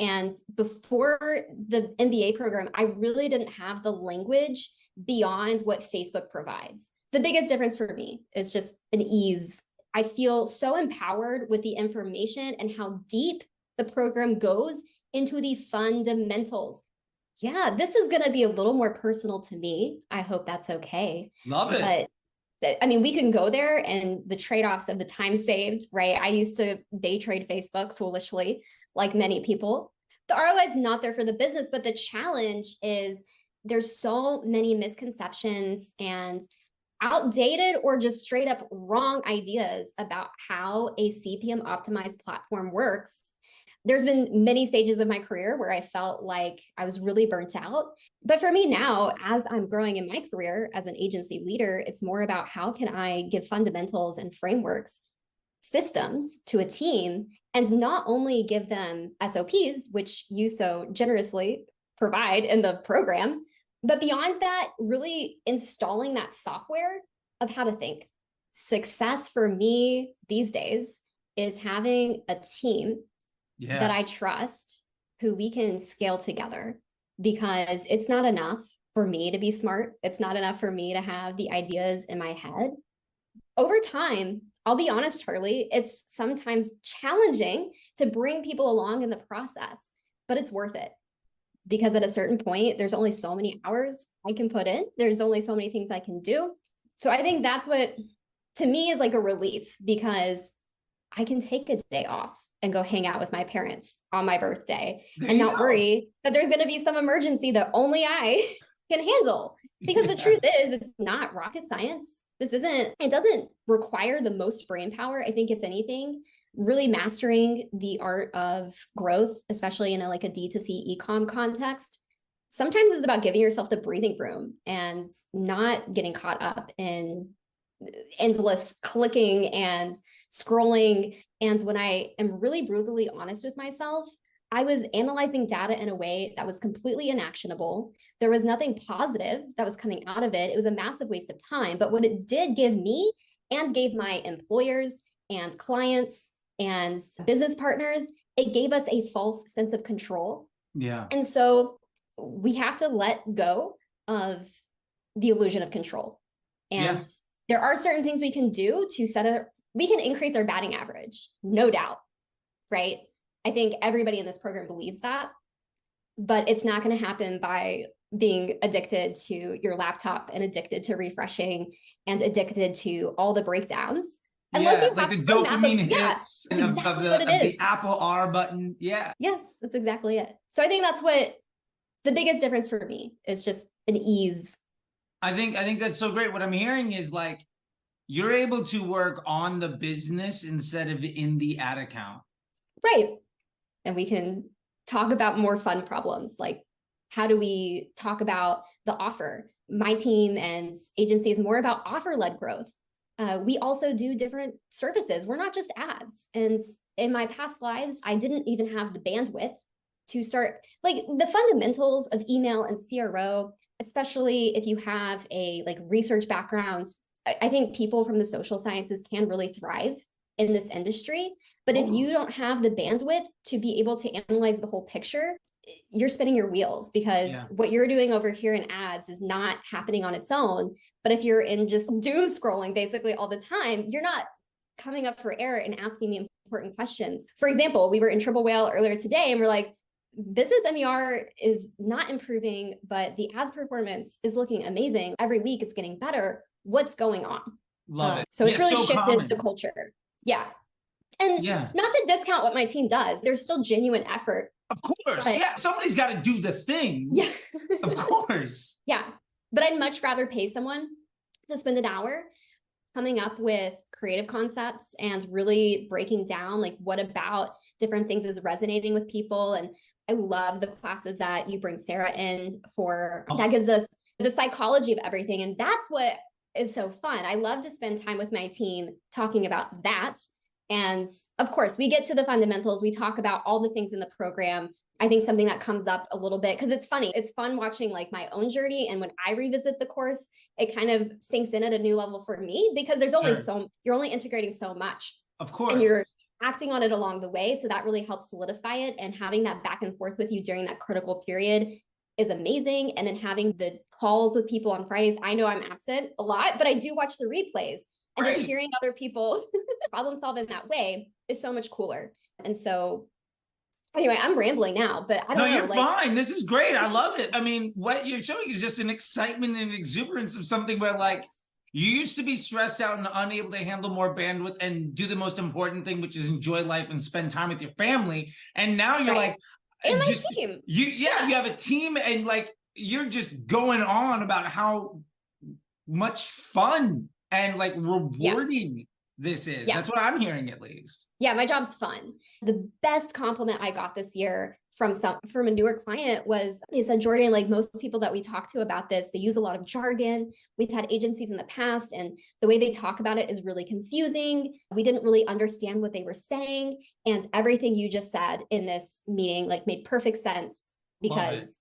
And before the MBA program, I really didn't have the language beyond what Facebook provides. The biggest difference for me is just an ease. I feel so empowered with the information and how deep the program goes into the fundamentals. Yeah, this is going to be a little more personal to me. I hope that's okay. Love it. But I mean, we can go there and the trade-offs of the time saved, right? I used to day trade Facebook foolishly, like many people. The ROI is not there for the business, but the challenge is there's so many misconceptions and outdated or just straight up wrong ideas about how a CPM optimized platform works. There's been many stages of my career where I felt like I was really burnt out. But for me now, as I'm growing in my career as an agency leader, it's more about how can I give fundamentals and frameworks, systems to a team, and not only give them SOPs, which you so generously provide in the program, but beyond that, really installing that software of how to think. Success for me these days is having a team that I trust, who we can scale together, because it's not enough for me to be smart. It's not enough for me to have the ideas in my head. Over time, I'll be honest, Charlie, it's sometimes challenging to bring people along in the process, but it's worth it. Because at a certain point, there's only so many hours I can put in. There's only so many things I can do. So I think that's what, to me, is like a relief, because I can take a day off and go hang out with my parents on my birthday and not worry that there's going to be some emergency that only I can handle. Because the truth is, it's not rocket science. It doesn't require the most brain power. I think if anything, really mastering the art of growth, especially in a D2C e-com context, sometimes it's about giving yourself the breathing room and not getting caught up in endless clicking and scrolling. And when I am really brutally honest with myself, I was analyzing data in a way that was completely inactionable. There was nothing positive that was coming out of it. It was a massive waste of time. But what it did give me and gave my employers and clients and business partners, it gave us a false sense of control. Yeah. And so we have to let go of the illusion of control. And there are certain things we can do to we can increase our batting average, no doubt, right? I think everybody in this program believes that, but it's not going to happen by being addicted to your laptop and addicted to refreshing and addicted to all the breakdowns. Unless you have the dopamine hits of the Apple R button. Yeah. Yes, that's exactly it. So I think that's what the biggest difference for me is, just an ease. I think that's so great. What I'm hearing is like, you're able to work on the business instead of in the ad account. Right. And we can talk about more fun problems, like how do we talk about the offer? My team and agency is more about offer-led growth. We also do different services. We're not just ads. And in my past lives, I didn't even have the bandwidth to start, like, the fundamentals of email and CRO, especially if you have a research background. I think people from the social sciences can really thrive in this industry. But if you don't have the bandwidth to be able to analyze the whole picture, you're spinning your wheels, because what you're doing over here in ads is not happening on its own. But if you're in just doom scrolling basically all the time, you're not coming up for air and asking the important questions. For example, we were in Triple Whale earlier today and we're like, business MER is not improving, but the ads performance is looking amazing. Every week it's getting better. What's going on? Love it. So it's really shifted the culture. Yeah. And not to discount what my team does. There's still genuine effort. Of course. Somebody's got to do the thing. Yeah. Of course. Yeah. But I'd much rather pay someone to spend an hour coming up with creative concepts and really breaking down what about different things is resonating with people. And I love the classes that you bring Sarah in for. That gives us the psychology of everything. And that's what is so fun. I love to spend time with my team talking about that. And of course, we get to the fundamentals. We talk about all the things in the program. I think something that comes up a little bit, because it's funny. It's fun watching my own journey. And when I revisit the course, it kind of sinks in at a new level for me, because there's only you're only integrating so much. Of course. And you're acting on it along the way. So that really helps solidify it. And having that back and forth with you during that critical period is amazing. And then having the calls with people on Fridays. I know I'm absent a lot, but I do watch the replays, and just hearing other people problem solve in that way is so much cooler. And so anyway, I'm rambling now, but I don't know. You're fine. This is great. I love it. I mean, what you're showing is just an excitement and exuberance of something where like you used to be stressed out and unable to handle more bandwidth and do the most important thing, which is enjoy life and spend time with your family. And now you're like, and my team. You have a team, and like you're just going on about how much fun and like rewarding this is. That's what I'm hearing, at least. Yeah, my job's fun. The best compliment I got this year from a newer client was, they said, Jordan, like most people that we talk to about this, they use a lot of jargon. We've had agencies in the past, and the way they talk about it is really confusing. We didn't really understand what they were saying. And everything you just said in this meeting like made perfect sense, because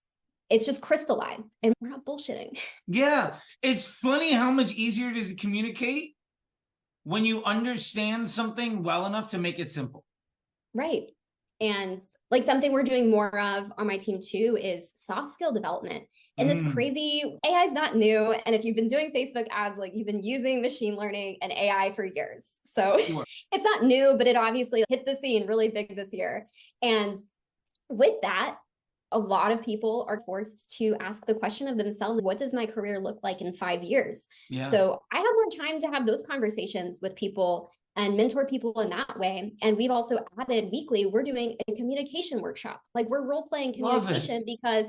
it's just crystalline and we're not bullshitting. Yeah. It's funny how much easier it is to communicate when you understand something well enough to make it simple. Right. And like something we're doing more of on my team too is soft skill development. And this crazy AI is not new. And if you've been doing Facebook ads, like you've been using machine learning and AI for years. So it's not new, but it obviously hit the scene really big this year. And with that, a lot of people are forced to ask the question of themselves, what does my career look like in 5 years? So I have more time to have those conversations with people and mentor people in that way. And we've also added weekly, we're doing a communication workshop. Like we're role-playing communication, because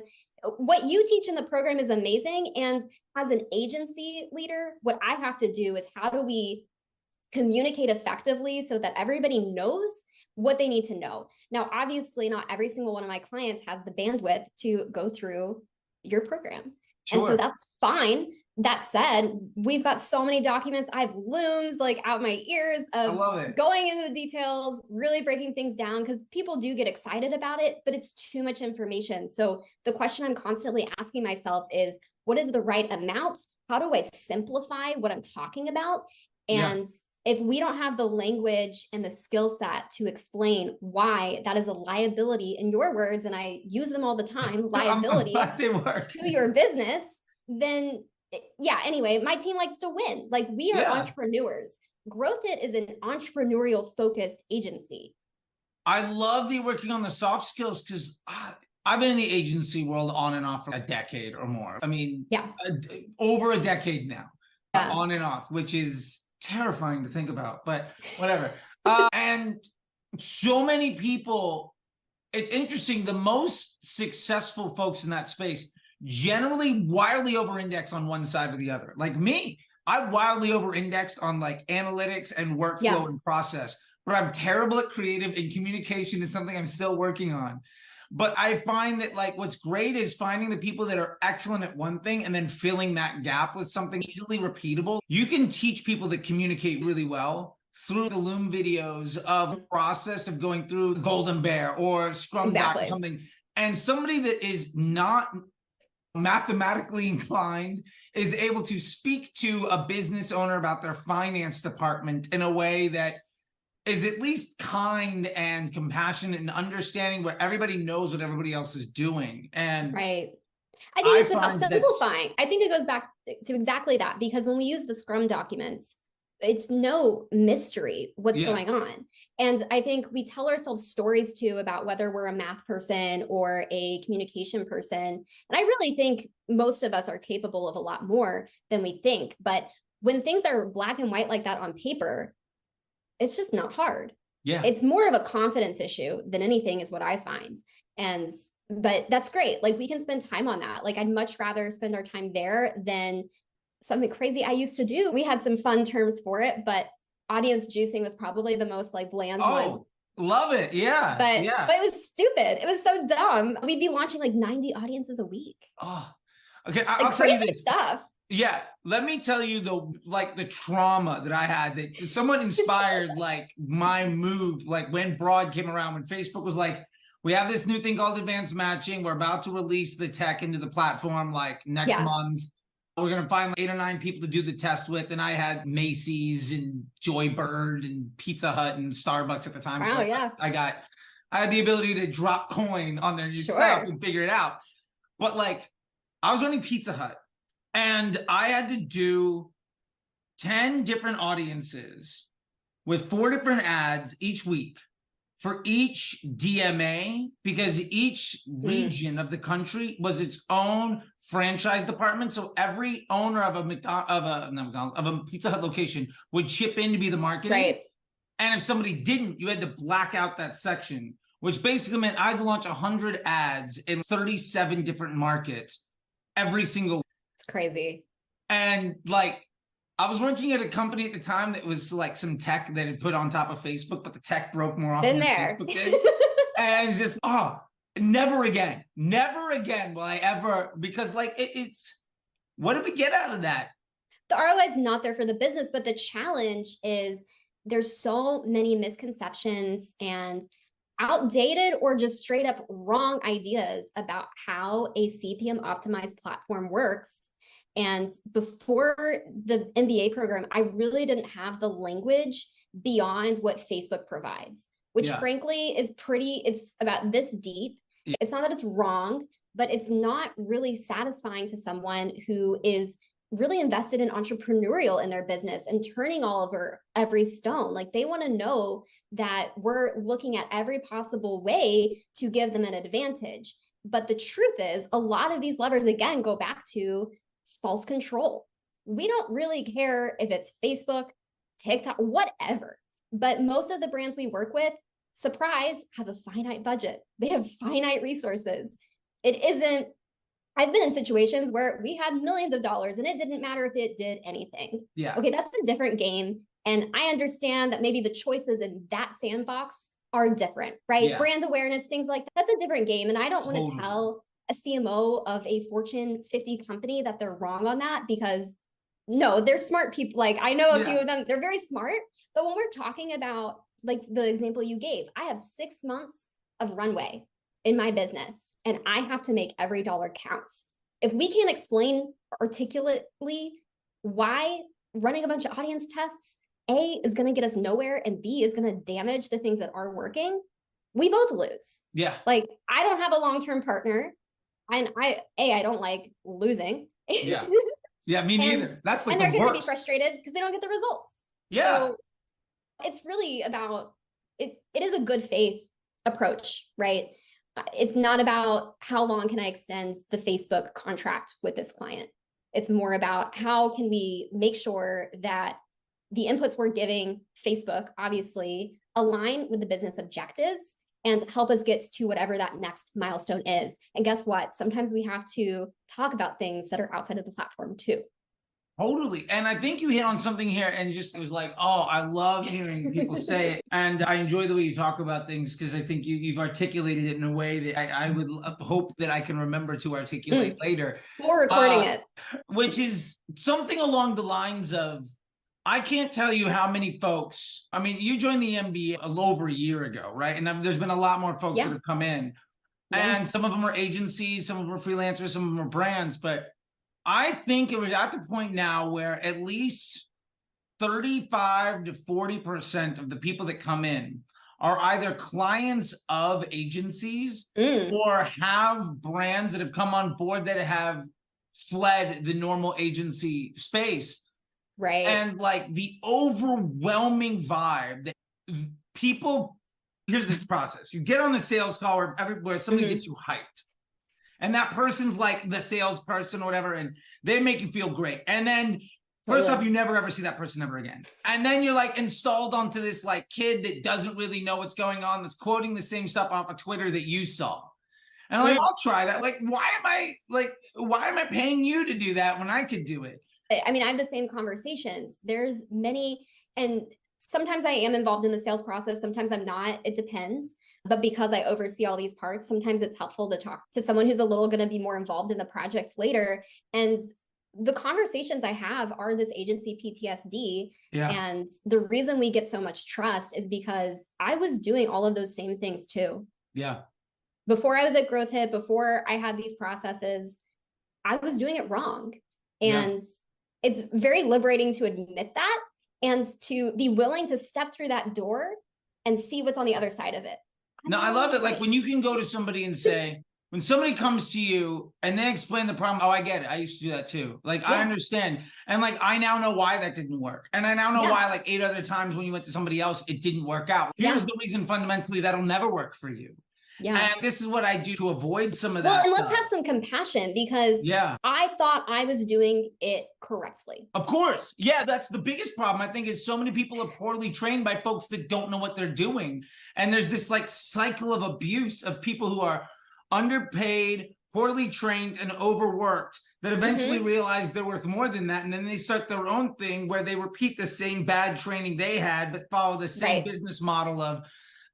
what you teach in the program is amazing. And as an agency leader, what I have to do is, how do we communicate effectively so that everybody knows what they need to know? Now, obviously, not every single one of my clients has the bandwidth to go through your program. And so that's fine. That said, we've got so many documents. I have looms like out my ears of going into the details, really breaking things down, because people do get excited about it, but it's too much information. So the question I'm constantly asking myself is, what is the right amount? How do I simplify what I'm talking about? And if we don't have the language and the skill set to explain why that is a liability, in your words, and I use them all the time, liability to your business, then anyway, my team likes to win. Like we are entrepreneurs. GrowthHit is an entrepreneurial focused agency. I love that you're working on the soft skills, because I've been in the agency world on and off for a decade or more. I mean, over a decade now, on and off, which is terrifying to think about, but whatever. And so many people, it's interesting, the most successful folks in that space generally wildly over-index on one side or the other. Like me, I wildly over-indexed on like analytics and workflow and process, but I'm terrible at creative, and communication is something I'm still working on. But I find that like what's great is finding the people that are excellent at one thing and then filling that gap with something easily repeatable. You can teach people to communicate really well through the Loom videos of a process of going through Golden Bear or Scrum Doc or something. And somebody that is not mathematically inclined is able to speak to a business owner about their finance department in a way that is at least kind and compassionate and understanding, where everybody knows what everybody else is doing. And I think it's about simplifying. I think it goes back to exactly that, because when we use the Scrum documents, it's no mystery what's going on. And I think we tell ourselves stories too about whether we're a math person or a communication person. And I really think most of us are capable of a lot more than we think. But when things are black and white like that on paper, it's just not hard. It's more of a confidence issue than anything, is what I find. But that's great. Like we can spend time on that. Like I'd much rather spend our time there than something crazy I used to do. We had some fun terms for it, but audience juicing was probably the most like bland one. Love it. But it was stupid. It was so dumb. We'd be launching like 90 audiences a week. Okay. I'll tell you this stuff. Let me tell you the trauma that I had, that someone inspired like my move, like when Broad came around, when Facebook was like, we have this new thing called advanced matching. We're about to release the tech into the platform like next month. we're going to find 8 or 9 people to do the test with. And I had Macy's and Joybird and Pizza Hut and Starbucks at the time. Wow, so yeah. I had the ability to drop coin on their new stuff and figure it out. But like, I was running Pizza Hut and I had to do 10 different audiences with 4 different ads each week for each DMA, because each region of the country was its own franchise department. So every owner of a Pizza Hut location would chip in to be the marketing. Right. And if somebody didn't, you had to black out that section, which basically meant I had to launch 100 ads in 37 different markets every single week. It's crazy. And like, I was working at a company at the time that was like some tech that had put on top of Facebook, but the tech broke more often than Facebook did. And it's just, never again will I ever, because like it's, what did we get out of that? The ROI is not there for the business, but the challenge is there's so many misconceptions and outdated or just straight up wrong ideas about how a CPM optimized platform works. And before the MBA program, I really didn't have the language beyond what Facebook provides, which frankly is it's about this deep. Yeah. It's not that it's wrong, but it's not really satisfying to someone who is really invested in entrepreneurial in their business and turning all over every stone. Like, they want to know that we're looking at every possible way to give them an advantage. But the truth is, a lot of these levers, again, go back to false control. We don't really care if it's Facebook, TikTok, whatever. But most of the brands we work with, surprise, have a finite budget. They have finite resources. I've been in situations where we had millions of dollars and it didn't matter if it did anything. Yeah. Okay, that's a different game. And I understand that maybe the choices in that sandbox are different, right? Yeah. Brand awareness, things like that. That's a different game. And I don't want to tell a CMO of a Fortune 50 company that they're wrong on that, because no, they're smart people. Like, I know a few of them, they're very smart. But when we're talking about like the example you gave, I have 6 months of runway in my business and I have to make every dollar counts. If we can't explain articulately why running a bunch of audience tests, A, is going to get us nowhere and B, is going to damage the things that are working, we both lose. Yeah. Like, I don't have a long-term partner. And I don't like losing. Yeah. Yeah, me neither. That's like and they're going to be frustrated because they don't get the results. Yeah. So it's really about it is a good faith approach, right? It's not about how long can I extend the Facebook contract with this client. It's more about how can we make sure that the inputs we're giving Facebook obviously align with the business objectives and help us get to whatever that next milestone is. And guess what? Sometimes we have to talk about things that are outside of the platform too. Totally. And I think you hit on something here and just, it was like, oh, I love hearing people say it. And I enjoy the way you talk about things, because I think you've articulated it in a way that I would hope that I can remember to articulate later. Or recording it. Which is something along the lines of, I can't tell you how many folks, I mean, you joined the MBA a little over a year ago, right? And there's been a lot more folks that have come in. And some of them are agencies, some of them are freelancers, some of them are brands. But I think it was at the point now where at least 35 to 40% of the people that come in are either clients of agencies or have brands that have come on board that have fled the normal agency space. Right. And like the overwhelming vibe that people, here's the process. You get on the sales call where somebody gets you hyped. And that person's like the salesperson or whatever, and they make you feel great. And then first off, you never ever see that person ever again. And then you're like installed onto this like kid that doesn't really know what's going on, that's quoting the same stuff off of Twitter that you saw. And I'm like, I'll try that. Like, why am I paying you to do that when I could do it? I mean, I have the same conversations. There's many, and sometimes I am involved in the sales process. Sometimes I'm not. It depends. But because I oversee all these parts, sometimes it's helpful to talk to someone who's a little going to be more involved in the project later. And the conversations I have are this agency PTSD. Yeah. And the reason we get so much trust is because I was doing all of those same things too. Yeah. Before I was at GrowthHit, before I had these processes, I was doing it wrong. And it's very liberating to admit that and to be willing to step through that door and see what's on the other side of it. No, I love it. Like when you can go to somebody and say, when somebody comes to you and they explain the problem, oh, I get it. I used to do that too. Like, I understand. And like, I now know why that didn't work. And I now know why like 8 other times when you went to somebody else, it didn't work out. Here's the reason fundamentally that'll never work for you. Yeah. And this is what I do to avoid some of that. Well, and let's have some compassion because I thought I was doing it correctly. Of course. Yeah, that's the biggest problem, I think, is so many people are poorly trained by folks that don't know what they're doing. And there's this like cycle of abuse of people who are underpaid, poorly trained, and overworked that eventually realize they're worth more than that. And then they start their own thing where they repeat the same bad training they had, but follow the same business model of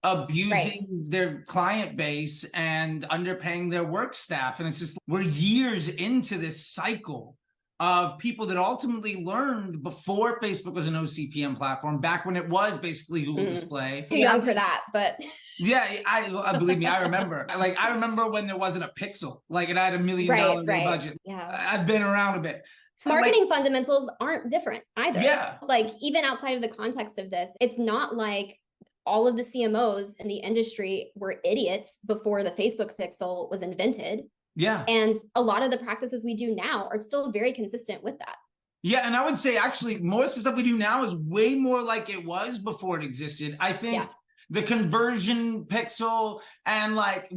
abusing their client base and underpaying their work staff. And it's just, we're years into this cycle of people that ultimately learned before Facebook was an OCPM platform, back when it was basically Google Display. Too young for that, but yeah, I believe me, I remember. Like, I remember when there wasn't a pixel, like it had $1 million budget. Yeah, I've been around a bit. Marketing fundamentals aren't different either. Yeah, like even outside of the context of this, it's not like all of the CMOs in the industry were idiots before the Facebook pixel was invented. Yeah. And a lot of the practices we do now are still very consistent with that. Yeah. And I would say actually most of the stuff we do now is way more like it was before it existed. I think the conversion pixel and like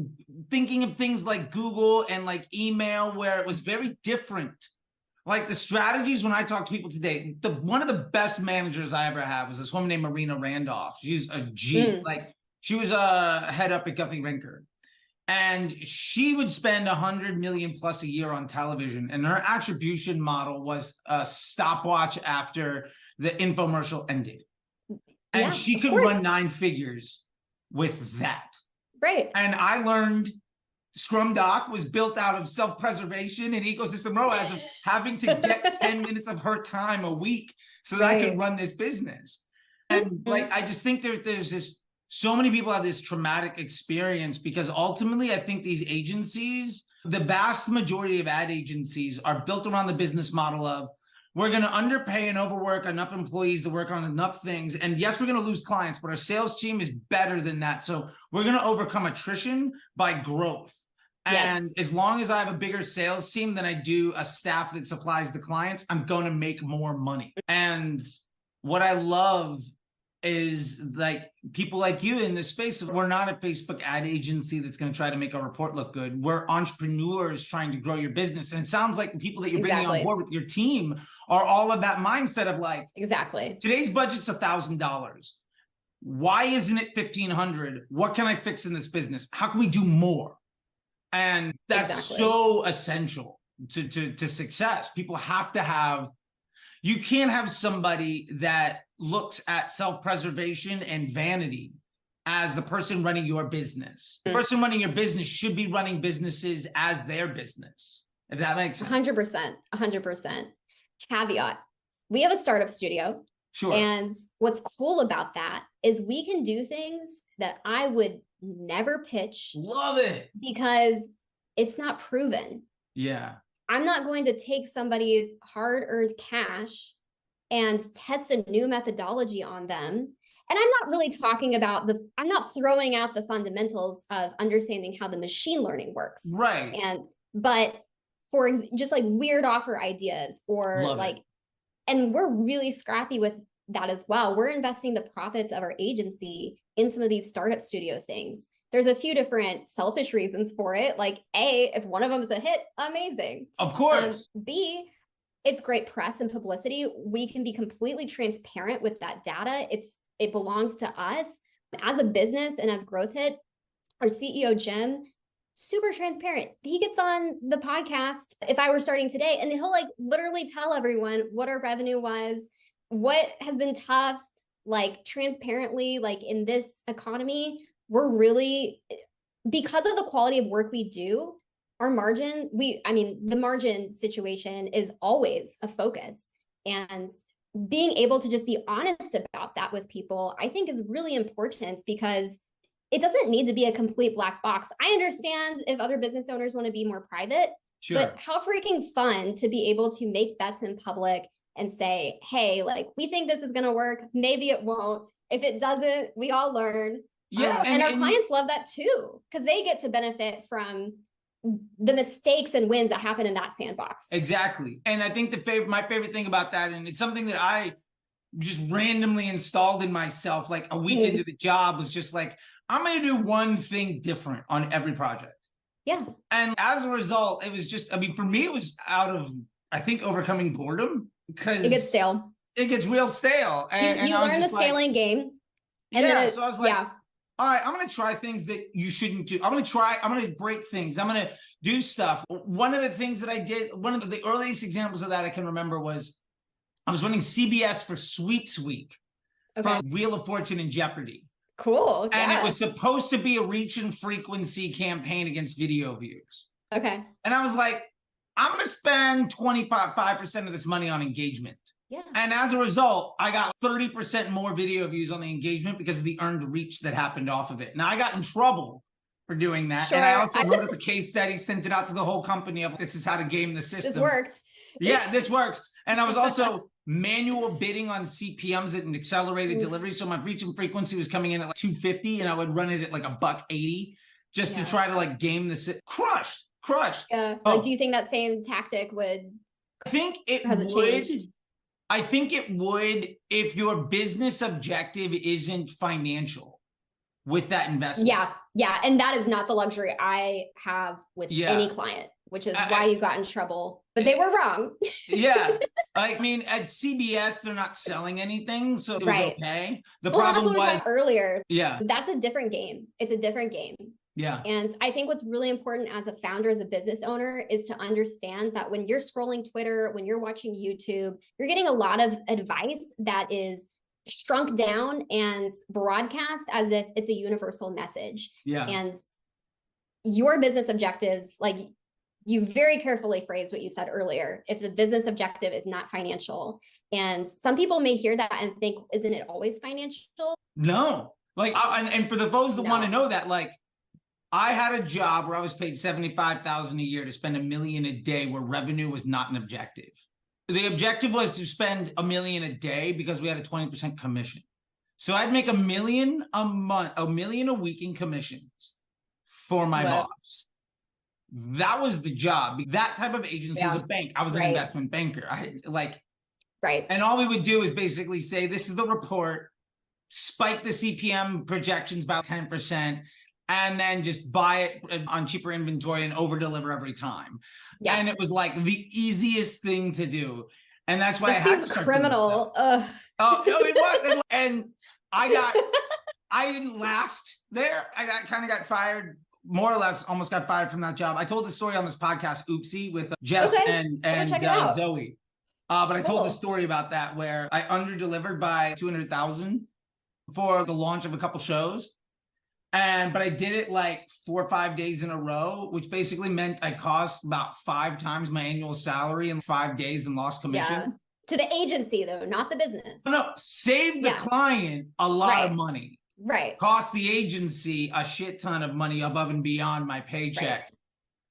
thinking of things like Google and like email, where it was very different. Like the strategies, when I talk to people today, one of the best managers I ever had was this woman named Marina Randolph. She's a G. Like she was a head up at Guthrie Rinker. And she would spend 100 million plus a year on television. And her attribution model was a stopwatch after the infomercial ended. And she could run 9 figures with that. Right. And I learned Scrum Doc was built out of self-preservation and ecosystem ROAS of having to get 10 minutes of her time a week so that I could run this business. And like, I just think there's this, so many people have this traumatic experience because ultimately I think these agencies, the vast majority of ad agencies are built around the business model of, we're going to underpay and overwork enough employees to work on enough things. And yes, we're going to lose clients, but our sales team is better than that. So we're going to overcome attrition by growth. And as long as I have a bigger sales team than I do a staff that supplies the clients, I'm going to make more money. And what I love is like people like you in this space. We're not a Facebook ad agency that's going to try to make our report look good. We're entrepreneurs trying to grow your business. And it sounds like the people that you're bringing on board with your team are all of that mindset of like, today's budget's $1,000. Why isn't it $1,500? What can I fix in this business? How can we do more? And that's so essential to success. People have to have, you can't have somebody that looks at self-preservation and vanity as the person running your business. The person running your business should be running businesses as their business. If that makes sense. 100%. Caveat. We have a startup studio. Sure. And what's cool about that is we can do things that I would never pitch. Love it. Because it's not proven. Yeah. I'm not going to take somebody's hard-earned cash and test a new methodology on them. And I'm not really talking about I'm not throwing out the fundamentals of understanding how the machine learning works. Right. But for just like weird offer ideas or and we're really scrappy with that as well. We're investing the profits of our agency in some of these startup studio things. There's a few different selfish reasons for it. Like A, if one of them is a hit, amazing. Of course. B, it's great press and publicity. We can be completely transparent with that data. It belongs to us. As a business and as GrowthHit, our CEO, Jim, super transparent. He gets on the podcast if I were starting today, and he'll like literally tell everyone what our revenue was, what has been tough, like transparently, like in this economy, we're really, because of the quality of work we do, our margin, the margin situation is always a focus. And being able to just be honest about that with people, I think is really important because it doesn't need to be a complete black box. I understand if other business owners want to be more private, Sure. But how freaking fun to be able to make bets in public and say, hey, like, we think this is going to work. Maybe it won't. If it doesn't, we all learn. Yeah. And our clients love that too, because they get to benefit from the mistakes and wins that happen in that sandbox. Exactly. And I think my favorite thing about that, and it's something that I just randomly installed in myself, like a week into the job, was just like, I'm going to do one thing different on every project. Yeah. And as a result, it was just, I mean, for me, it was out of, I think, overcoming boredom, because it gets stale. It gets real stale. And you learn the scaling game. And then so I was like, all right, I'm going to try things that you shouldn't do. I'm going to break things. I'm going to do stuff. One of the things that I did, one of the earliest examples of that I can remember was I was running CBS for Sweeps Week for Wheel of Fortune and Jeopardy. Cool. And it was supposed to be a reach and frequency campaign against video views. Okay. And I was like, I'm going to spend 25% of this money on engagement. Yeah. And as a result, I got 30% more video views on the engagement because of the earned reach that happened off of it. Now, I got in trouble for doing that. Sure. And I also wrote up a case study, sent it out to the whole company of, this is how to game the system. This worked. Yeah, this works. And I was also manual bidding on CPMs at an accelerated delivery. So my reach and frequency was coming in at like 250, and I would run it at like $180 just to try to like game the crushed. Yeah. Like, do you think that same tactic would? I think it would. I think it would if your business objective isn't financial with that investment. Yeah. And that is not the luxury I have with any client, which is why you got in trouble. But they were wrong. Yeah. I mean, at CBS, they're not selling anything, so it was okay. The problem was earlier. Yeah. That's a different game. It's a different game. Yeah. And I think what's really important as a founder, as a business owner, is to understand that when you're scrolling Twitter, when you're watching YouTube, you're getting a lot of advice that is shrunk down and broadcast as if it's a universal message. Yeah. And your business objectives, like, you very carefully phrased what you said earlier. If the business objective is not financial, and some people may hear that and think, isn't it always financial? No. Like, and for the those that want to know that, like, I had a job where I was paid $75,000 a year to spend $1 million a day, where revenue was not an objective. The objective was to spend $1 million a day because we had a 20% commission. So I'd make $1 million a month, $1 million a week in commissions for my boss. That was the job. That type of agency is a bank. I was an investment banker. And all we would do is basically say, this is the report, spike the CPM projections about 10%, and then just buy it on cheaper inventory and over deliver every time. Yeah. And it was like the easiest thing to do. And that's why I had to start criminal. Oh, no, it was. And I didn't last there. I kind of got fired, more or less, almost got fired from that job. I told the story on this podcast, Oopsie, with Jess and Zoe. But I told the story about that, where I under-delivered by 200,000 for the launch of a couple shows. But I did it like 4 or 5 days in a row, which basically meant I cost about 5 times my annual salary in 5 days and lost commissions. To the agency, though, not the business. No, saved the client a lot of money. Right. Cost the agency a shit ton of money above and beyond my paycheck. Right.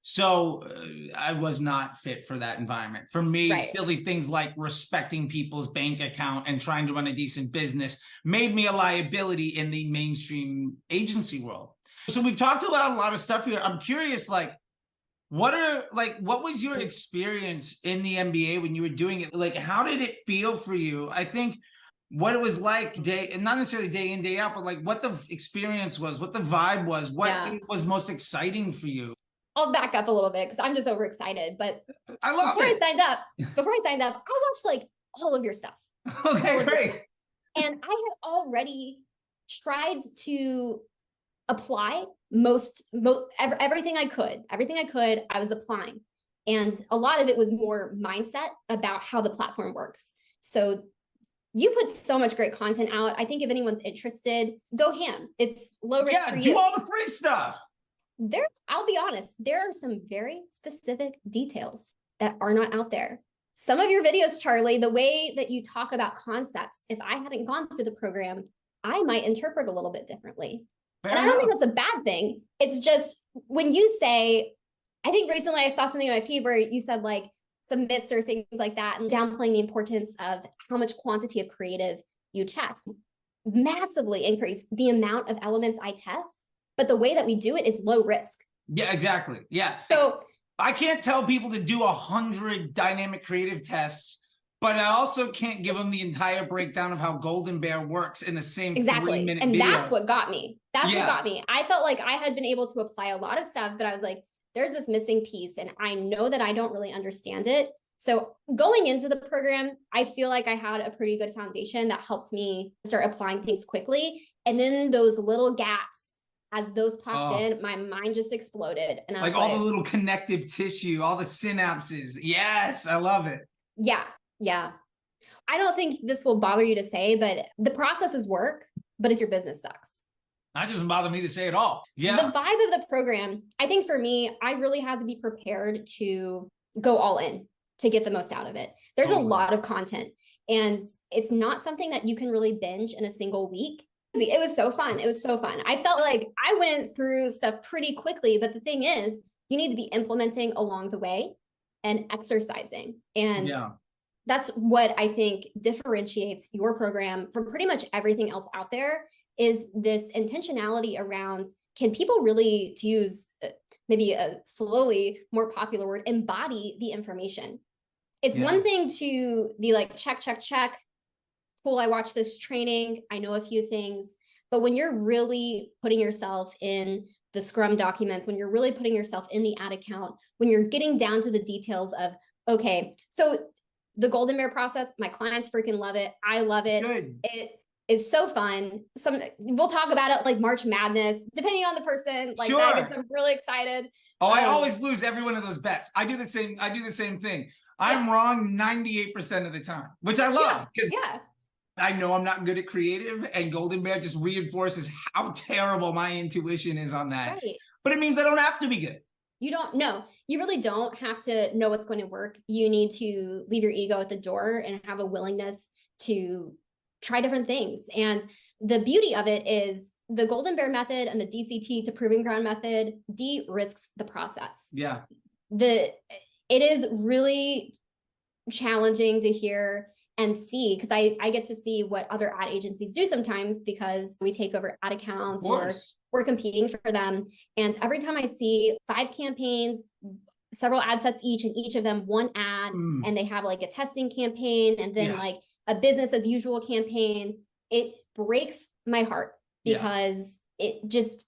So I was not fit for that environment. For me, silly things like respecting people's bank account and trying to run a decent business made me a liability in the mainstream agency world. So we've talked about a lot of stuff here. I'm curious, like, what was your experience in the MBA when you were doing it? Like, how did it feel for you? I think what it was like not necessarily day in, day out, but like what the experience was, what the vibe was, what was most exciting for you. I'll back up a little bit because I'm just overexcited. But I love before I signed up, I watched like all of your stuff. Okay, great. And I had already tried to apply everything I could. I was applying. And a lot of it was more mindset about how the platform works. So you put so much great content out. I think if anyone's interested, go ham. It's low risk for you. Do all the free stuff. I'll be honest, there are some very specific details that are not out there. Some of your videos, Charlie, the way that you talk about concepts, if I hadn't gone through the program, I might interpret a little bit differently. I don't think that's a bad thing. It's just when you say, I think recently I saw something on my feed where you said like submits or things like that, and downplaying the importance of how much quantity of creative you test. Massively increase the amount of elements I test, but the way that we do it is low risk. Yeah, exactly. Yeah. So I can't tell people to do 100 dynamic creative tests, but I also can't give them the entire breakdown of how Golden Bear works in the same 3-minute and video. That's what got me. What got me. I felt like I had been able to apply a lot of stuff, but I was like, there's this missing piece, and I know that I don't really understand it. So going into the program, I feel like I had a pretty good foundation that helped me start applying things quickly. And then those little gaps, as those popped in, my mind just exploded. And I was like all the little connective tissue, all the synapses. Yes, I love it. Yeah. Yeah. I don't think this will bother you to say, but the processes work, but if your business sucks. That doesn't bother me to say at all. Yeah. The vibe of the program, I think for me, I really had to be prepared to go all in to get the most out of it. There's a lot of content, and it's not something that you can really binge in a single week. It was so fun. It was so fun. I felt like I went through stuff pretty quickly, but the thing is, you need to be implementing along the way and exercising. And that's what I think differentiates your program from pretty much everything else out there, is this intentionality around, can people really, to use maybe a slowly more popular word, embody the information. It's one thing to be like, check, check, check. Cool, I watched this training. I know a few things. But when you're really putting yourself in the Scrum documents, when you're really putting yourself in the ad account, when you're getting down to the details of, okay, so the Golden Bear process, my clients freaking love it. I love it. Good. It is so fun. We'll talk about it like March Madness, depending on the person. Like that gets them really excited. Oh, I always lose every one of those bets. I do the same thing. I'm wrong 98% of the time, which I love, because I know I'm not good at creative, and Golden Bear just reinforces how terrible my intuition is on that. Right. But it means I don't have to be good. You don't know. You really don't have to know what's going to work. You need to leave your ego at the door and have a willingness to try different things. And the beauty of it is the Golden Bear method and the DCT to Proving Ground method de-risks the process. Yeah. It is really challenging to hear and see, because I get to see what other ad agencies do sometimes, because we take over ad accounts or we're competing for them. And every time I see 5 campaigns, several ad sets each, and each of them one ad, and they have like a testing campaign and then like a business as usual campaign, it breaks my heart, because it just,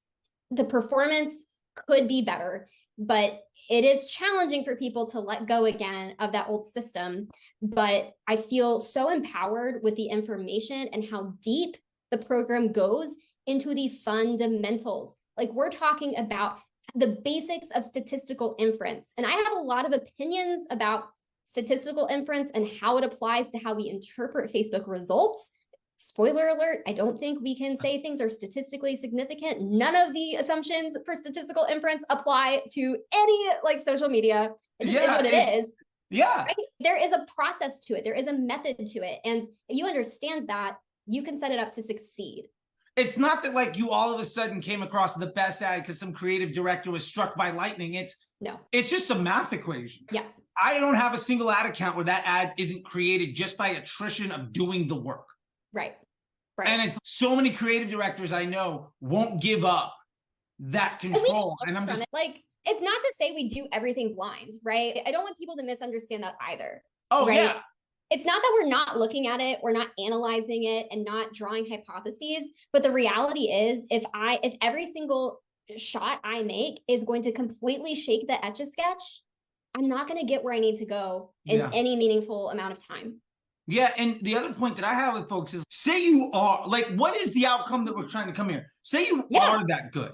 the performance could be better, but it is challenging for people to let go again of that old system. But I feel so empowered with the information and how deep the program goes into the fundamentals. Like, we're talking about the basics of statistical inference. And I have a lot of opinions about statistical inference and how it applies to how we interpret Facebook results. Spoiler alert, I don't think we can say things are statistically significant. None of the assumptions for statistical inference apply to any like social media. It just is what it is. Yeah. Right? There is a process to it. There is a method to it. And if you understand that, you can set it up to succeed. It's not that like you all of a sudden came across the best ad because some creative director was struck by lightning. It's just a math equation. Yeah. I don't have a single ad account where that ad isn't created just by attrition of doing the work. Right. And it's so many creative directors I know won't give up that control. And I'm just like, it's not to say we do everything blind, right? I don't want people to misunderstand that either. Oh, right? yeah. It's not that we're not looking at it, we're not analyzing it and not drawing hypotheses. But the reality is, if every single shot I make is going to completely shake the Etch-a-Sketch, I'm not going to get where I need to go in any meaningful amount of time. Yeah. And the other point that I have with folks is, say you are like, what is the outcome that we're trying to come here? Say you are that good.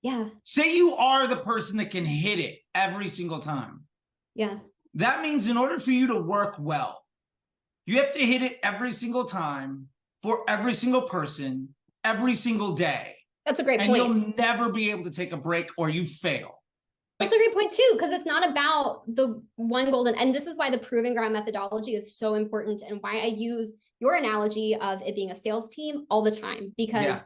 Yeah. Say you are the person that can hit it every single time. Yeah. That means in order for you to work well, you have to hit it every single time for every single person, every single day. That's a great point. And you'll never be able to take a break, or you fail. That's a great point too, because it's not about the one golden, and this is why the Proving Ground methodology is so important, and why I use your analogy of it being a sales team all the time, because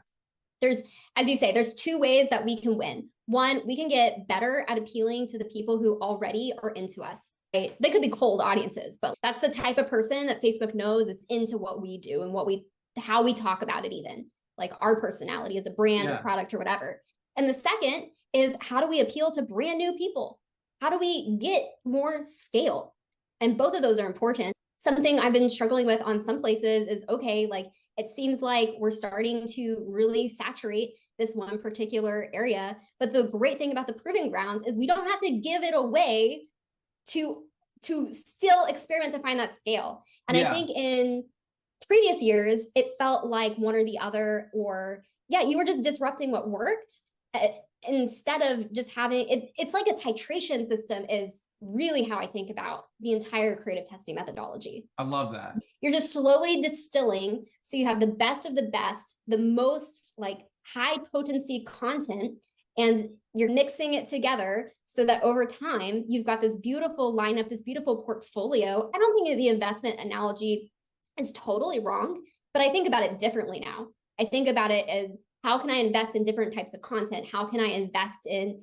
There's, as you say, there's two ways that we can win. One, we can get better at appealing to the people who already are into us. Right? They could be cold audiences, but that's the type of person that Facebook knows is into what we do and how we talk about it, even like our personality as a brand or product or whatever. And the second is, how do we appeal to brand new people? How do we get more scale? And both of those are important. Something I've been struggling with on some places is, okay, like it seems like we're starting to really saturate this one particular area. But the great thing about the proving grounds is we don't have to give it away to still experiment to find that scale. And I think in previous years, it felt like one or the other, or you were just disrupting what worked instead of just having it. It's like a titration system is really how I think about the entire creative testing methodology. I love that. You're just slowly distilling so you have the best of the best, the most like high potency content, and you're mixing it together so that over time you've got this beautiful lineup, this beautiful portfolio. I don't think the investment analogy is totally wrong, but I think about it differently now. I think about it as, how can I invest in different types of content? How can I invest in,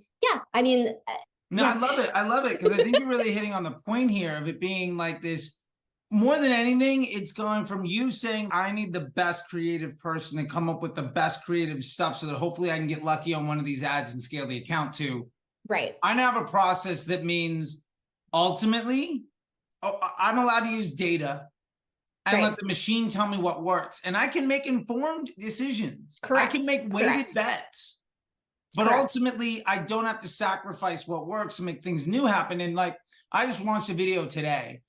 No, I love it. I love it because I think you're really hitting on the point here of it being like this. More than anything, it's going from you saying, I need the best creative person to come up with the best creative stuff so that hopefully I can get lucky on one of these ads and scale the account to. Right. I now have a process that means ultimately I'm allowed to use data and let the machine tell me what works. And I can make informed decisions. Correct. I can make weighted bets. But ultimately, I don't have to sacrifice what works to make things new happen. And like, I just watched a video today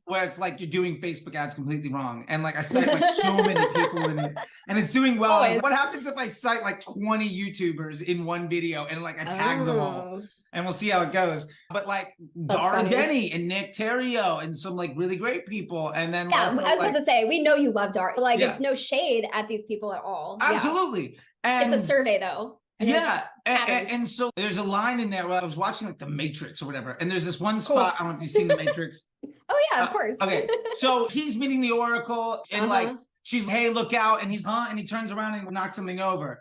where it's like you're doing Facebook ads completely wrong. And like I cite like so many people in it and it's doing well. Like, what happens if I cite like 20 YouTubers in one video and like I tag them all? And we'll see how it goes. But like Dara Denny and Nick Terrio and some like really great people. And then I was about to say, we know you love Dara. Like it's no shade at these people at all. Absolutely. And it's a survey though. And so there's a line in there where I was watching like The Matrix or whatever, and there's this one spot, I don't know if you've seen The Matrix. Oh yeah, of course. Okay, so he's meeting the Oracle, and like she's, hey, look out, and he's and he turns around and knocks something over,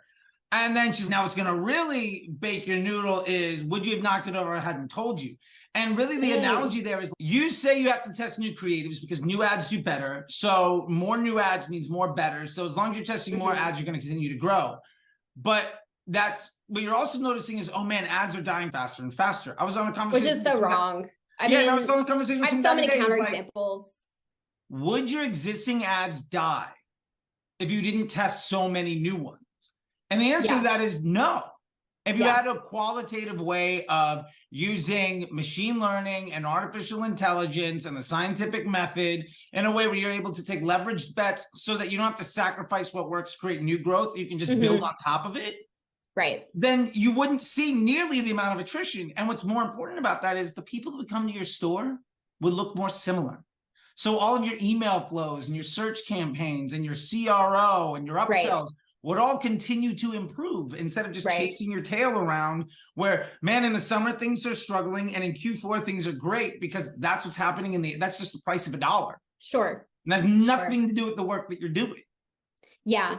and then she's, now it's gonna really bake your noodle is, would you have knocked it over if I hadn't told you? And really the analogy there is, you say you have to test new creatives because new ads do better, so more new ads means more better, so as long as you're testing more ads, you're gonna continue to grow. But that's what you're also noticing is, oh man, ads are dying faster and faster. I was on a conversation. Which is so wrong. I was on a conversation with I have so many counterexamples. Like, would your existing ads die if you didn't test so many new ones? And the answer to that is no. If you had a qualitative way of using machine learning and artificial intelligence and the scientific method in a way where you're able to take leveraged bets so that you don't have to sacrifice what works to create new growth, you can just build on top of it. Right. Then you wouldn't see nearly the amount of attrition. And what's more important about that is the people who would come to your store would look more similar. So all of your email flows and your search campaigns and your CRO and your upsells would all continue to improve instead of just chasing your tail around where, man, in the summer things are struggling and in Q4 things are great because that's what's happening that's just the price of $1. Sure. And has nothing to do with the work that you're doing. Yeah.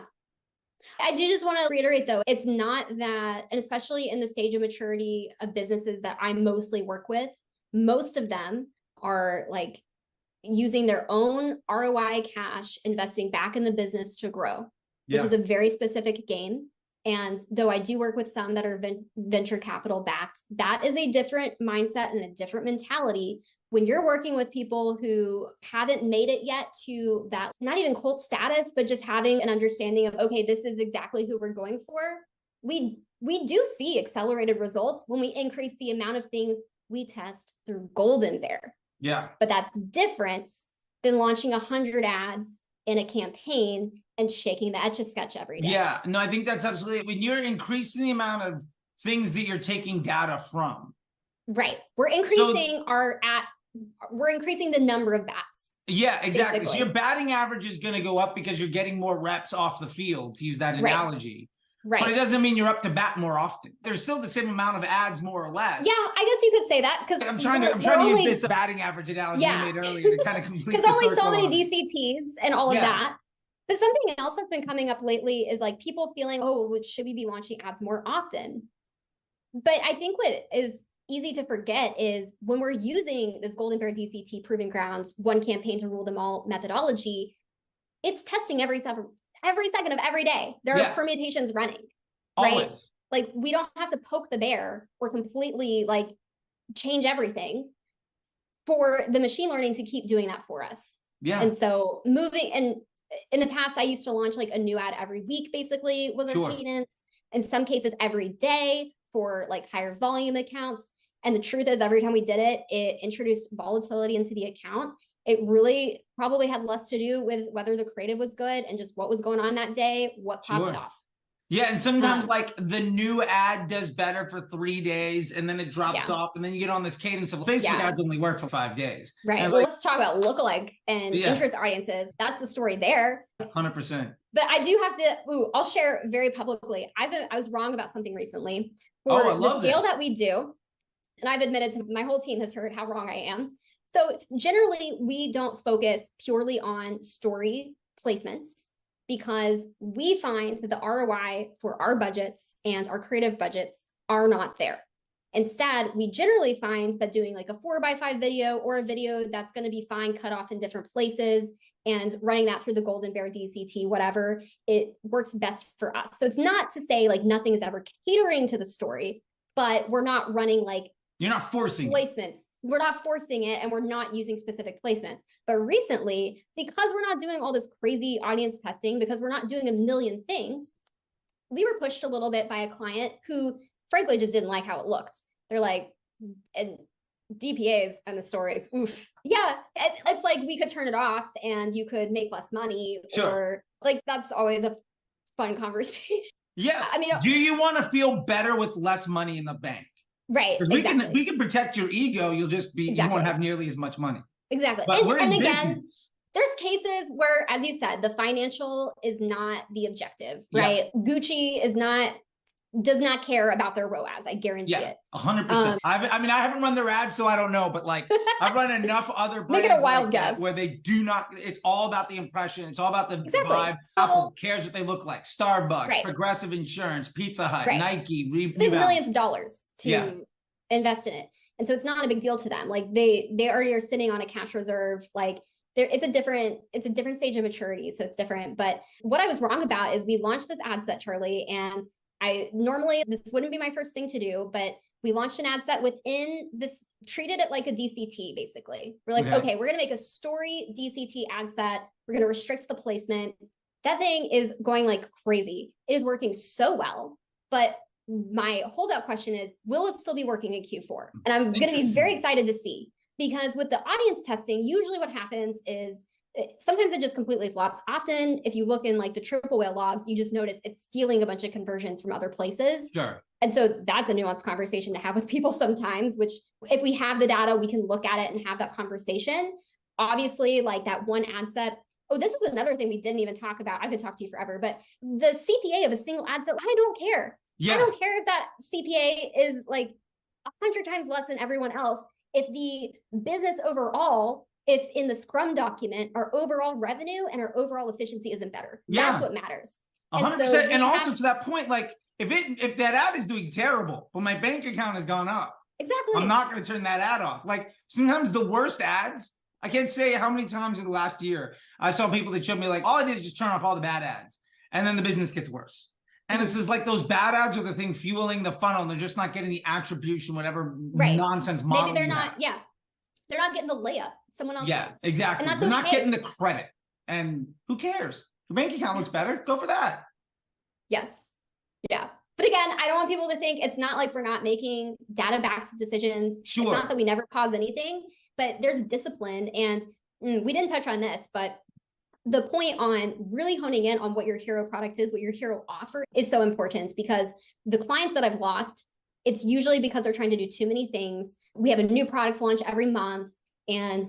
I do just want to reiterate, though, it's not that, and especially in the stage of maturity of businesses that I mostly work with, most of them are like using their own ROI cash, investing back in the business to grow, which is a very specific game. And though I do work with some that are venture capital backed, that is a different mindset and a different mentality. When you're working with people who haven't made it yet to that, not even cult status, but just having an understanding of, okay, this is exactly who we're going for. We do see accelerated results when we increase the amount of things we test through Golden Bear. Yeah. But that's different than launching 100 ads in a campaign and shaking the Etch-a-Sketch every day. Yeah, no, I think that's absolutely it. When you're increasing the amount of things that you're taking data from. Right. We're increasing we're increasing the number of bats. Yeah, exactly. Basically. So your batting average is going to go up because you're getting more reps off the field, to use that analogy. Right. But it doesn't mean you're up to bat more often. There's still the same amount of ads, more or less. Yeah, I guess you could say that because I'm trying to use this batting average analogy you made earlier to kind of complete. Because only so many DCTs and all of that. But something else that's been coming up lately is like people feeling, oh, should we be launching ads more often? But I think what is easy to forget is when we're using this Golden Bear DCT proven grounds, one campaign to rule them all methodology, it's testing every second of every day. There are permutations running, right? Always. Like we don't have to poke the bear or completely like change everything for the machine learning to keep doing that for us. Yeah. And so moving, and in the past, I used to launch like a new ad every week, basically was our cadence. In some cases, every day for like higher volume accounts. And the truth is, every time we did it, it introduced volatility into the account. It really probably had less to do with whether the creative was good and just what was going on that day, what popped off. Yeah, and sometimes like the new ad does better for 3 days and then it drops off, and then you get on this cadence of Facebook ads only work for 5 days. Right. Well, let's talk about lookalike and interest audiences. That's the story there. 100%. But I do have to, I'll share very publicly. I was wrong about something recently. For the scale that we do, and I've admitted to my whole team has heard how wrong I am. So generally, we don't focus purely on story placements, because we find that the ROI for our budgets and our creative budgets are not there. Instead, we generally find that doing like a 4x5 video or a video that's going to be fine cut off in different places and running that through the Golden Bear DCT, whatever, it works best for us. So it's not to say like nothing is ever catering to the story, but we're not running like you're not forcing placements. We're not forcing it, and we're not using specific placements. But recently, because we're not doing all this crazy audience testing, because we're not doing a million things, we were pushed a little bit by a client who frankly just didn't like how it looked. They're like, and DPAs and the stories, oof. Yeah, it's like we could turn it off and you could make less money, or like that's always a fun conversation. Yeah. I mean, do you want to feel better with less money in the bank? Right. Exactly. We can protect your ego. You'll just be, you won't have nearly as much money. Exactly. But and again, there's cases where, as you said, the financial is not the objective, right? Gucci does not care about their ROAS. I guarantee it. 100%. I haven't run their ads, so I don't know, but like I've run enough other brands. Make it a wild guess. Where they do not, it's all about the impression. It's all about the vibe. Apple cares what they look like. Starbucks, Progressive Insurance, Pizza Hut, Nike, they have millions of dollars to invest in it. And so it's not a big deal to them. Like they already are sitting on a cash reserve. Like it's a different stage of maturity. So it's different. But what I was wrong about is we launched this ad set, Charlie, and normally this wouldn't be my first thing to do, but we launched an ad set within this, treated it like a DCT, basically. We're like, okay, we're going to make a story DCT ad set. We're going to restrict the placement. That thing is going like crazy. It is working so well, but my holdout question is, will it still be working in Q4? And I'm going to be very excited to see, because with the audience testing, usually what happens is sometimes it just completely flops. Often, if you look in like the triple whale logs, you just notice it's stealing a bunch of conversions from other places. Sure. And so that's a nuanced conversation to have with people sometimes, which if we have the data, we can look at it and have that conversation. Obviously, like that one ad set. Oh, this is another thing we didn't even talk about. I could talk to you forever, but the CPA of a single ad set, I don't care. I don't care if that CPA is like 100 times less than everyone else. If the business overall, if in the Scrum document, our overall revenue and our overall efficiency isn't better. That's what matters. 100%. And also to that point, like if that ad is doing terrible, but my bank account has gone up, I'm not going to turn that ad off. Like sometimes the worst ads, I can't say how many times in the last year I saw people that showed me like, all I did is just turn off all the bad ads, and then the business gets worse. And it's just like those bad ads are the thing fueling the funnel, and they're just not getting the attribution, whatever nonsense model. Maybe they're not, they're not getting the layup. Someone else does. Exactly. And that's they're not getting the credit. And who cares? Your bank account looks better. Go for that. Yes. Yeah. But again, I don't want people to think it's not like we're not making data-backed decisions. Sure. It's not that we never pause anything, but there's discipline. And we didn't touch on this, but the point on really honing in on what your hero product is, what your hero offer is so important, because the clients that I've lost, it's usually because they're trying to do too many things. We have a new product launch every month. And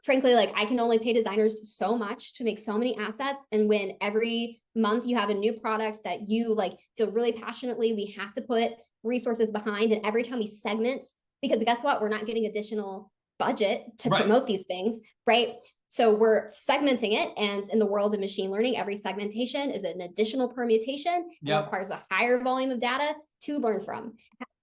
frankly, like I can only pay designers so much to make so many assets. And when every month you have a new product that you like feel really passionately, we have to put resources behind. And every time we segment, because guess what? We're not getting additional budget to promote these things, right? So we're segmenting it. And in the world of machine learning, every segmentation is an additional permutation and requires a higher volume of data to learn from.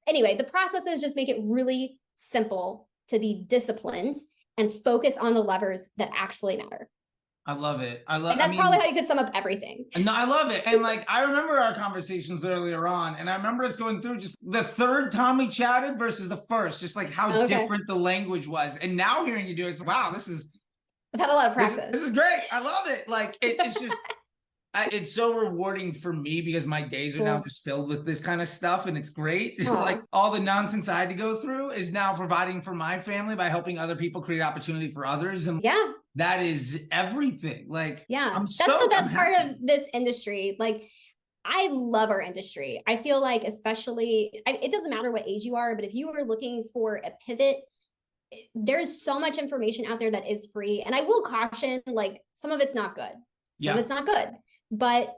Anyway, the process is just make it really simple to be disciplined and focus on the levers that actually matter. I love it. And that's probably how you could sum up everything. No, I love it. And like, I remember our conversations earlier on, and I remember us going through just the third time we chatted versus the first, just like how different the language was. And now hearing you do it, it's wow, I've had a lot of practice. This is great. I love it. Like, it's just, it's so rewarding for me because my days are now just filled with this kind of stuff, and it's great. Like all the nonsense I had to go through is now providing for my family by helping other people create opportunity for others. And that is everything. Like, that's the best part of this industry. Like, I love our industry. I feel like, especially, it doesn't matter what age you are, but if you are looking for a pivot, there's so much information out there that is free. And I will caution, like, some of it's not good. Some of it's not good. But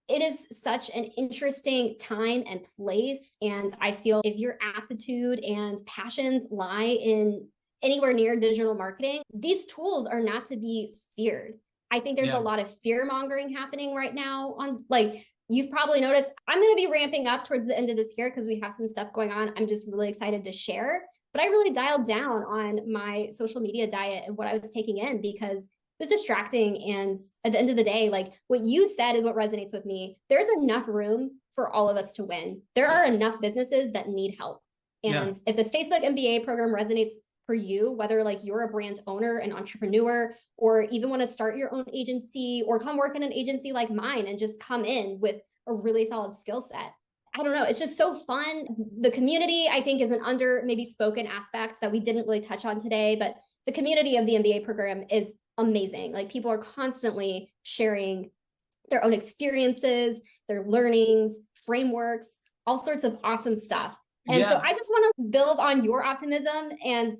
it is such an interesting time and place. And I feel if your aptitude and passions lie in anywhere near digital marketing, these tools are not to be feared. I think there's a lot of fear mongering happening right now on, like, you've probably noticed, I'm going to be ramping up towards the end of this year because we have some stuff going on. I'm just really excited to share. But I really dialed down on my social media diet and what I was taking in because it was distracting. And at the end of the day, like what you said is what resonates with me. There's enough room for all of us to win. There are enough businesses that need help. And if the Facebook MBA program resonates for you, whether like you're a brand owner, an entrepreneur, or even want to start your own agency or come work in an agency like mine and just come in with a really solid skill set. I don't know. It's just so fun. The community, I think, is an under maybe spoken aspect that we didn't really touch on today, but the community of the MBA program is amazing. Like people are constantly sharing their own experiences, their learnings, frameworks, all sorts of awesome stuff. And so I just want to build on your optimism. And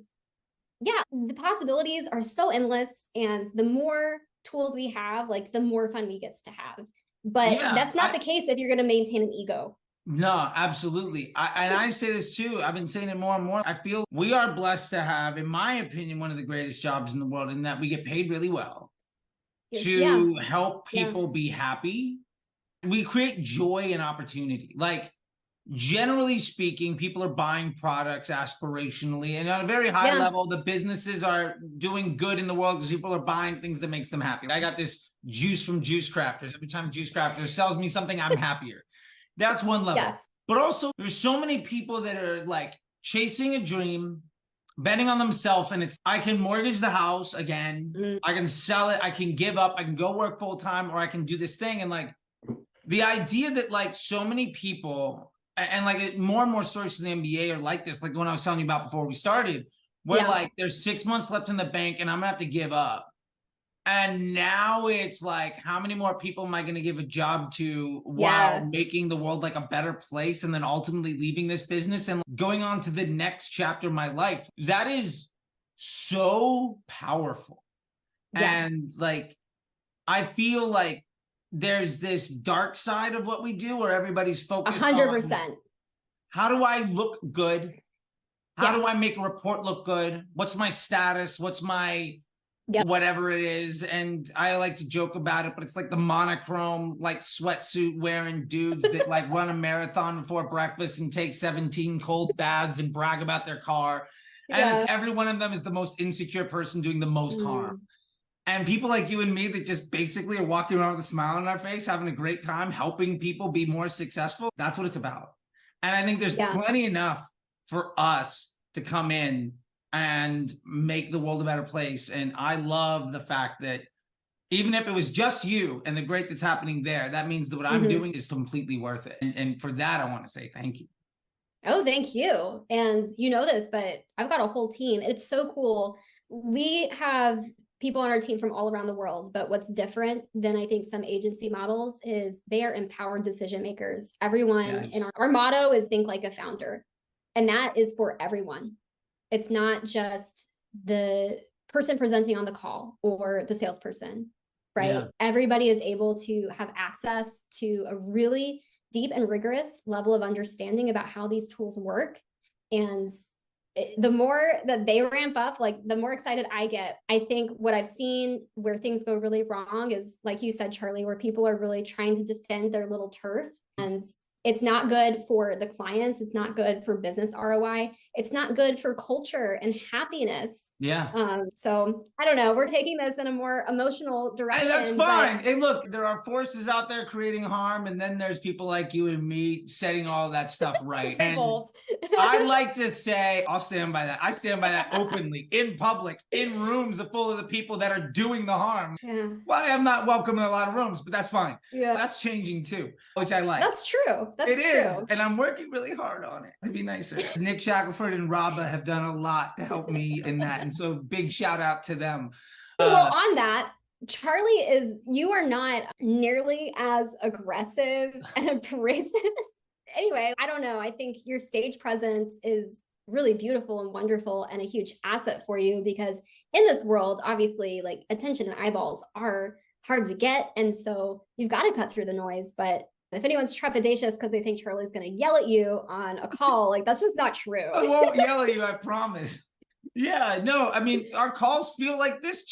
the possibilities are so endless. And the more tools we have, like the more fun we get to have. But that's not the case if you're going to maintain an ego. No, absolutely. And I say this too. I've been saying it more and more. I feel we are blessed to have, in my opinion, one of the greatest jobs in the world in that we get paid really well to help people be happy. We create joy and opportunity. Like, generally speaking, people are buying products aspirationally, and on a very high level, the businesses are doing good in the world because people are buying things that makes them happy. I got this juice from Juice Crafters. Every time Juice Crafters sells me something, I'm happier. That's one level. But also, there's so many people that are like chasing a dream, betting on themselves, and it's, I can mortgage the house again, I can sell it, I can give up, I can go work full time, or I can do this thing. And like the idea that like so many people, and like more and more stories in the MBA are like this, like the one I was telling you about before we started, where like there's 6 months left in the bank and I'm gonna have to give up. And now it's like, how many more people am I going to give a job to while making the world like a better place, and then ultimately leaving this business and going on to the next chapter of my life? That is so powerful. And like, I feel like there's this dark side of what we do where everybody's focused 100%. on how do I look good? How do I make a report look good? What's my status? What's my whatever it is? And I like to joke about it, but it's like the monochrome, like sweatsuit wearing dudes that like run a marathon before breakfast and take 17 cold baths and brag about their car. And it's, every one of them is the most insecure person doing the most harm. And people like you and me that just basically are walking around with a smile on our face, having a great time, helping people be more successful. That's what it's about. And I think there's plenty enough for us to come in and make the world a better place. And I love the fact that even if it was just you and the great that's happening there, that means that what I'm doing is completely worth it. And for that, I want to say thank you. Oh, thank you. And you know this, but I've got a whole team. It's so cool. We have people on our team from all around the world, but what's different than I think some agency models is they are empowered decision makers. Everyone in our motto is think like a founder. And that is for everyone. It's not just the person presenting on the call or the salesperson, right? Everybody is able to have access to a really deep and rigorous level of understanding about how these tools work. And the more that they ramp up, like the more excited I get. I think what I've seen where things go really wrong is, like you said, Charlie, where people are really trying to defend their little turf, and it's not good for the clients. It's not good for business ROI. It's not good for culture and happiness. Yeah. So I don't know. We're taking this in a more emotional direction. Hey, that's fine. Hey, look, there are forces out there creating harm, and then there's people like you and me setting all that stuff right. And I like to say, I'll stand by that. I stand by that openly, in public, in rooms full of the people that are doing the harm. Yeah. Well, I'm not welcome in a lot of rooms, but that's fine. Yeah. That's changing too, which I like. That's true. That's true. It is, and I'm working really hard on it to be nicer. Nick Shackelford and Rabba have done a lot to help me in that, and so big shout out to them. Well, on that, Charlie, you are not nearly as aggressive and abrasive. Anyway, I don't know. I think your stage presence is really beautiful and wonderful and a huge asset for you, because in this world, obviously, like, attention and eyeballs are hard to get. And so you've got to cut through the noise. But if anyone's trepidatious because they think Charlie's going to yell at you on a call, like, that's just not true. I won't yell at you, I promise. Yeah, no, I mean, our calls feel like this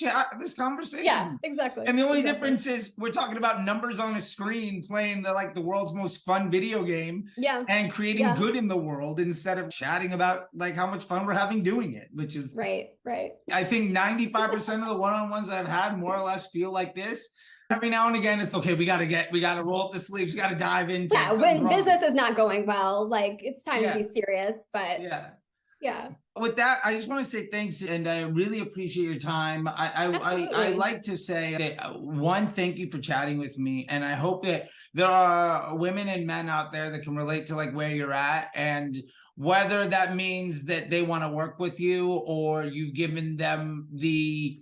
conversation. Yeah, exactly. And the only difference is we're talking about numbers on a screen, playing the world's most fun video game. Yeah. And creating good in the world, instead of chatting about like how much fun we're having doing it, which is right. I think 95% of the one-on-ones that I've had more or less feel like this. Every now and again, it's okay. We got to roll up the sleeves. We got to dive into. Yeah, when business is not going well, like, it's time to be serious. But yeah. With that, I just want to say thanks, and I really appreciate your time. I like to say that, one, thank you for chatting with me, and I hope that there are women and men out there that can relate to like where you're at, and whether that means that they want to work with you or you've given them the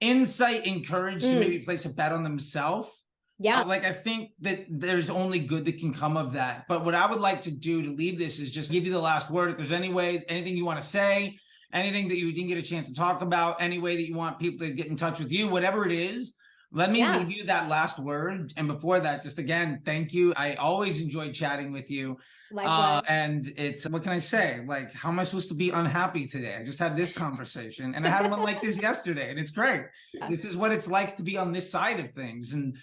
insight and courage to maybe place a bet on themselves. Yeah. Like, I think that there's only good that can come of that. But what I would like to do to leave this is just give you the last word. If there's anything you want to say, anything that you didn't get a chance to talk about, any way that you want people to get in touch with you, whatever it is, let me leave you that last word. And before that, just again, thank you. I always enjoyed chatting with you. Likewise. And it's, what can I say? Like, how am I supposed to be unhappy today? I just had this conversation, and I had one like this yesterday, and it's great. This is what it's like to be on this side of things. And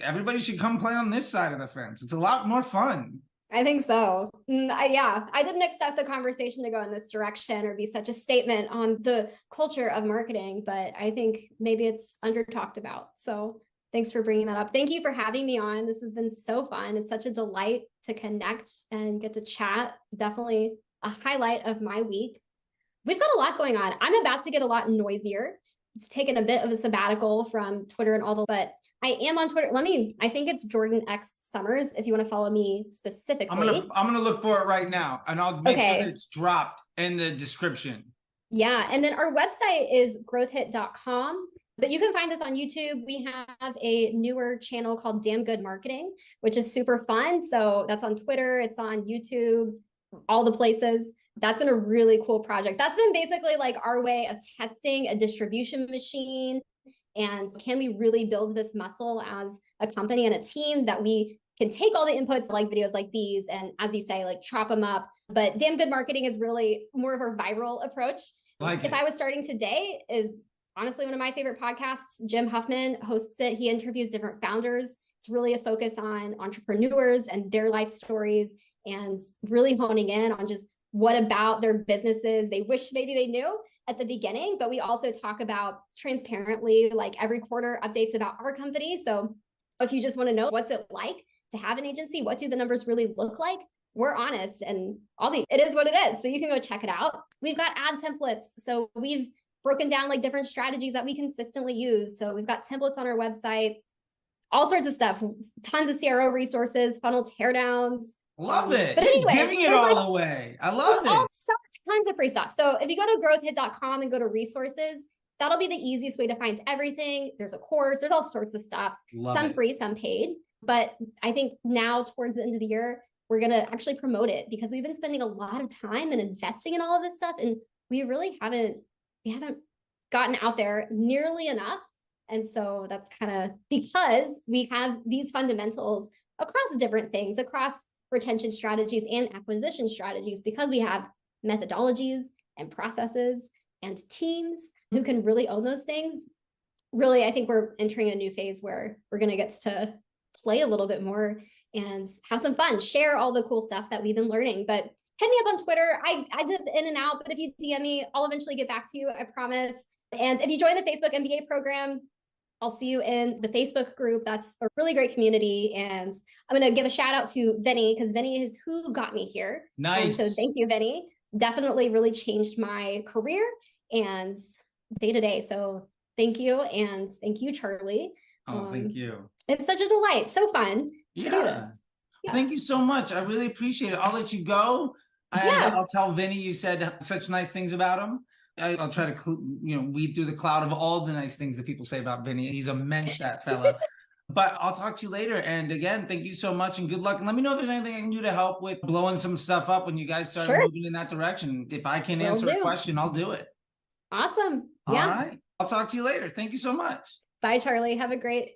everybody should come play on this side of the fence. It's a lot more fun. I think so. I didn't expect the conversation to go in this direction or be such a statement on the culture of marketing, but I think maybe it's under talked about. So thanks for bringing that up. Thank you for having me on. This has been so fun. It's such a delight to connect and get to chat. Definitely a highlight of my week. We've got a lot going on. I'm about to get a lot noisier. I've taken a bit of a sabbatical from Twitter and all the, but I am on Twitter. I think it's Jordan X Summers, if you want to follow me specifically. I'm gonna look for it right now, and I'll make sure that it's dropped in the description. Yeah, and then our website is growthhit.com. But you can find us on YouTube. We have a newer channel called Damn Good Marketing, which is super fun. So that's on Twitter, it's on YouTube, all the places. That's been a really cool project. That's been basically like our way of testing a distribution machine. And can we really build this muscle as a company and a team that we can take all the inputs, like videos like these, and as you say, like chop them up. But Damn Good Marketing is really more of a viral approach. If I was starting today, is honestly one of my favorite podcasts. Jim Huffman hosts it. He interviews different founders. It's really a focus on entrepreneurs and their life stories, and really honing in on just what about their businesses they wish maybe they knew at the beginning. But we also talk about transparently, like every quarter, updates about our company. So if you just want to know what's it like to have an agency, what do the numbers really look like, we're honest, and it is what it is. So you can go check it out. We've got ad templates. So we've broken down like different strategies that we consistently use. So we've got templates on our website, all sorts of stuff, tons of CRO resources, funnel teardowns. Love it. But anyway, giving it all away. I love it. Tons of free stuff. So if you go to growthhit.com and go to resources, that'll be the easiest way to find everything. There's a course, there's all sorts of stuff, some free, some paid. But I think now towards the end of the year, we're going to actually promote it, because we've been spending a lot of time and investing in all of this stuff. And we really haven't gotten out there nearly enough. And so that's kind of because we have these fundamentals across different things, across retention strategies and acquisition strategies, because we have methodologies and processes and teams who can really own those things. Really, I think we're entering a new phase where we're going to get to play a little bit more and have some fun, share all the cool stuff that we've been learning. But hit me up on Twitter. I dip in and out, but if you DM me, I'll eventually get back to you, I promise. And if you join the Facebook MBA program, I'll see you in the Facebook group. That's a really great community. And I'm going to give a shout out to Vinny, because Vinny is who got me here. Nice. So thank you, Vinny. Definitely really changed my career and day to day. So thank you. And thank you, Charlie. Oh, thank you. It's such a delight. So fun to do this. Yeah. Thank you so much. I really appreciate it. I'll let you go. And I'll tell Vinny you said such nice things about him. I'll try to, weed through the cloud of all the nice things that people say about Vinny. He's immense, that fella. But I'll talk to you later. And again, thank you so much and good luck. And let me know if there's anything I can do to help with blowing some stuff up when you guys start moving in that direction. If I can answer a question, I'll do it. Awesome. All right. I'll talk to you later. Thank you so much. Bye, Charlie. Have a great